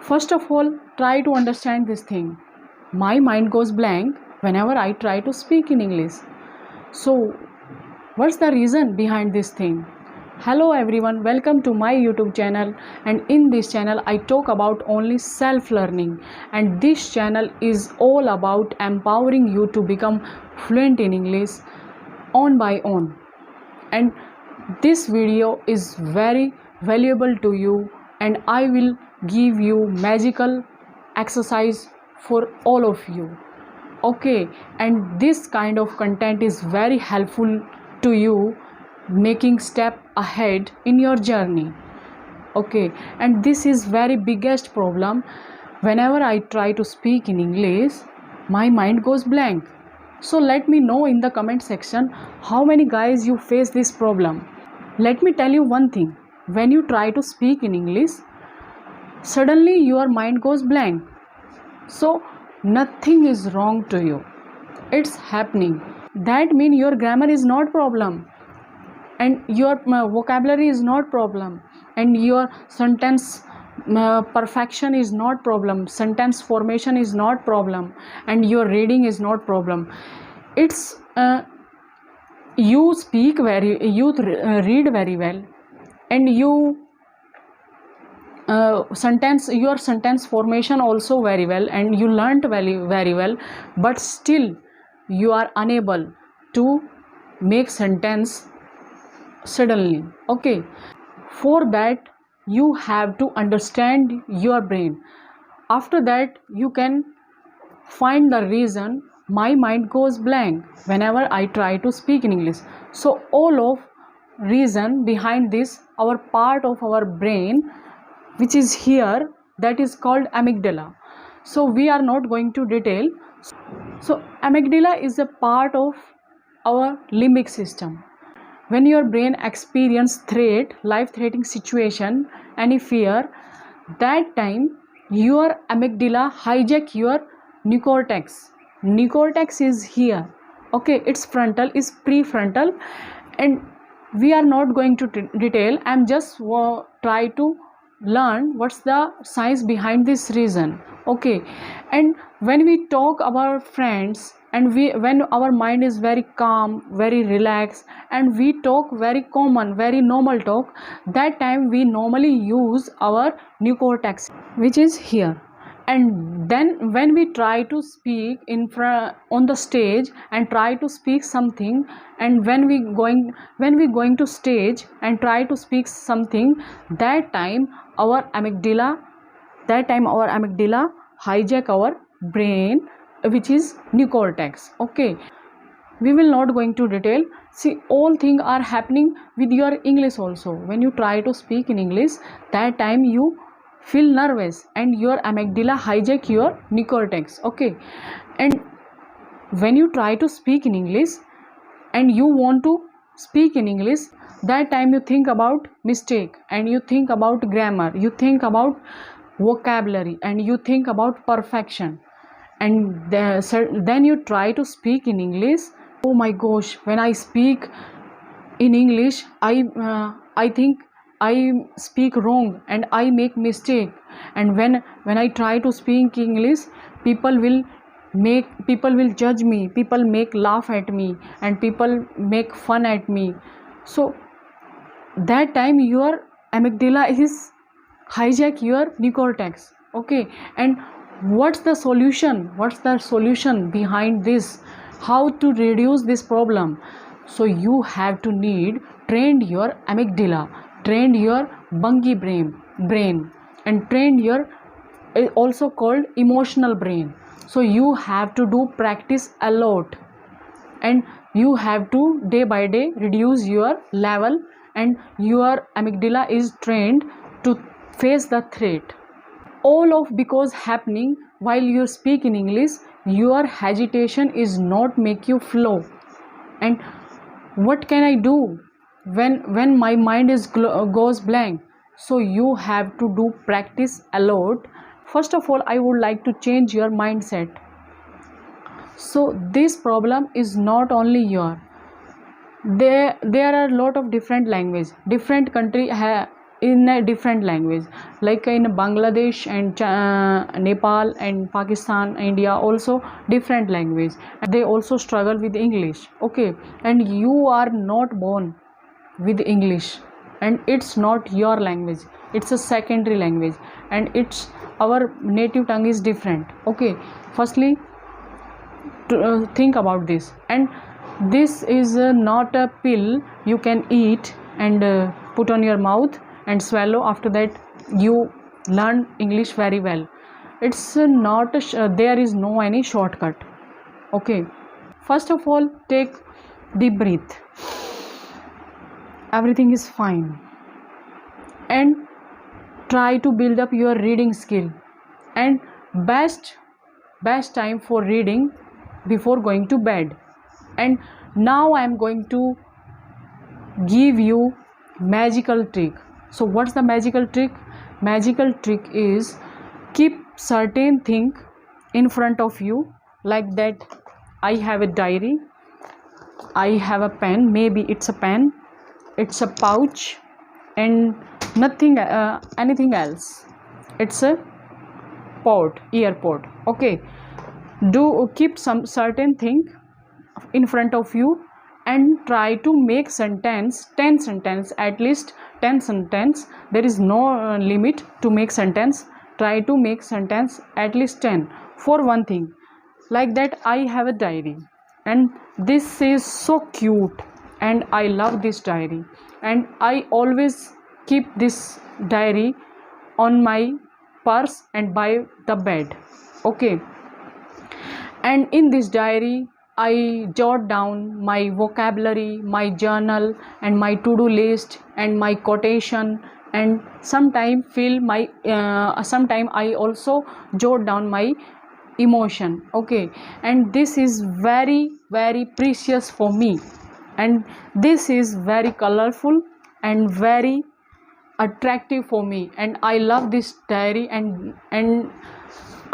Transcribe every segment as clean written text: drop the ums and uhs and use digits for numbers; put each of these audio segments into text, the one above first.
First of all, try to understand this thing. My mind goes blank whenever I try to speak in English. So what's the reason behind this thing? Hello everyone, welcome to my YouTube channel, and in this channel I talk about only self-learning, and this channel is all about empowering you to become fluent in English on by own. And this video is very valuable to you, and I will give you magical exercise for all of you. Okay, and this kind of content is very helpful to you making step ahead in your journey. Okay, and this is very biggest problem. Whenever I try to speak in English, my mind goes blank. So let me know in the comment section how many guys you face this problem. Let me tell you one thing. When you try to speak in English, suddenly your mind goes blank. So nothing is wrong to you. It's happening. That means your grammar is not problem, and your vocabulary is not problem, and your sentence perfection is not problem, sentence formation is not problem, and your reading is not problem. It's you speak you read very well, and you your sentence formation also very well, and you learnt very well, but still you are unable to make sentence suddenly. Okay, for that you have to understand your brain. After that you can find the reason my mind goes blank whenever I try to speak in English. So all of reason behind this, our part of our brain which is here, that is called amygdala. So we are not going to detail. So amygdala is a part of our limbic system. When your brain experience threat, life-threatening situation, any fear, that time your amygdala hijack your neocortex. Neocortex is here. Okay, its frontal is prefrontal, and we are not going to detail. I'm just try to learn what's the science behind this reason. Okay, and when we talk about friends, and when our mind is very calm, very relaxed, and we talk very common, very normal talk, that time we normally use our neocortex, which is here. And then when we try to speak in front on the stage and try to speak something, and when we going to stage and try to speak something, that time our amygdala hijack our brain, which is neocortex. Okay, we will not going to detail. See, all things are happening with your English also. When you try to speak in English, that time you feel nervous and your amygdala hijack your neocortex. Okay, and when you try to speak in English and you want to speak in English, that time you think about mistake, and you think about grammar, you think about vocabulary, and you think about perfection, and then you try to speak in English. Oh my gosh, when I speak in English, I think I speak wrong and I make mistake, and when I try to speak English, people will judge me, people make laugh at me, and people make fun at me. So that time your amygdala is hijack your neocortex. Okay, and what's the solution behind this? How to reduce this problem? So you have to need train your amygdala, train your bungy brain, and train your also called emotional brain. So you have to do practice a lot, and you have to day by day reduce your level, and your amygdala is trained to face the threat. All of because happening while you speak in English, your hesitation is not make you flow. And what can I do when my mind is goes blank? So you have to do practice a lot. First of all, I would like to change your mindset. So this problem is not only your. There are a lot of different language, different country in a different language, like in Bangladesh and Nepal and Pakistan, India, also different language, and they also struggle with English. Okay, and you are not born with English, and it's not your language, it's a secondary language, and it's our native tongue is different. Okay, firstly think about this. And this is not a pill you can eat and put on your mouth and swallow. After that you learn English very well. It's not there is no any shortcut. Okay, first of all, take deep breath. Everything is fine, and try to build up your reading skill. And best time for reading before going to bed. And now I am going to give you magical trick. So what's the magical trick? Magical trick is keep certain thing in front of you, like that. I have a diary, I have a pen, maybe it's a pen, it's a pouch, and nothing anything else. It's a earpod. Okay, do keep some certain thing in front of you, and try to make 10 sentence, at least 10 sentence. There is no limit to make sentence. Try to make sentence at least 10 for one thing, like that. I have a diary, and this is so cute, and I love this diary, and I always keep this diary on my purse and by the bed. Okay, and in this diary I jot down my vocabulary, my journal, and my to-do list, and my quotation, and sometime I also jot down my emotion. Okay, and this is very very precious for me, and this is very colorful and very attractive for me, and I love this diary, and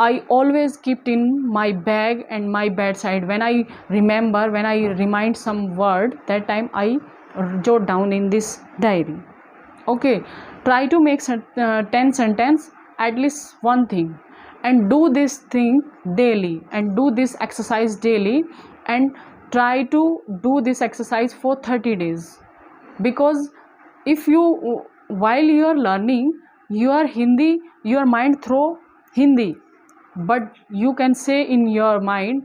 I always keep it in my bag and my bedside. When I remind some word, that time I jot down in this diary. Okay, try to make 10 sentence, at least one thing, and do this thing daily, and do this exercise daily, and try to do this exercise for 30 days. Because if you, while you are learning your Hindi, your mind throw Hindi, but you can say in your mind,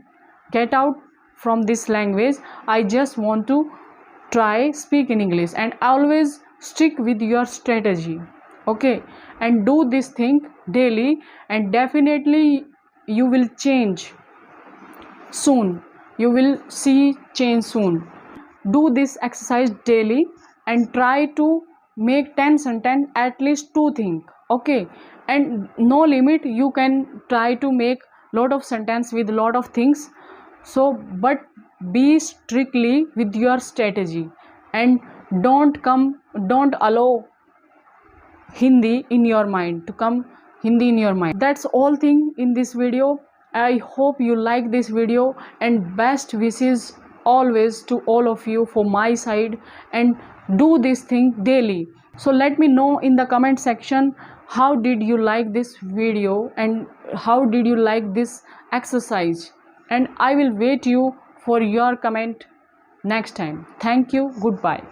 get out from this language, I just want to try speak in English. And always stick with your strategy. Okay, and do this thing daily, and definitely you will change soon. You will see change soon. Do this exercise daily, and try to make 10 sentence, at least 2 things. Okay, and no limit, you can try to make lot of sentence with lot of things. So but be strictly with your strategy, and don't allow Hindi in your mind to come Hindi in your mind. That's all thing in this video. I hope you like this video, and best wishes always to all of you for my side, and do this thing daily. So let me know in the comment section, how did you like this video, and how did you like this exercise, and I will wait you for your comment next time. Thank you. Goodbye.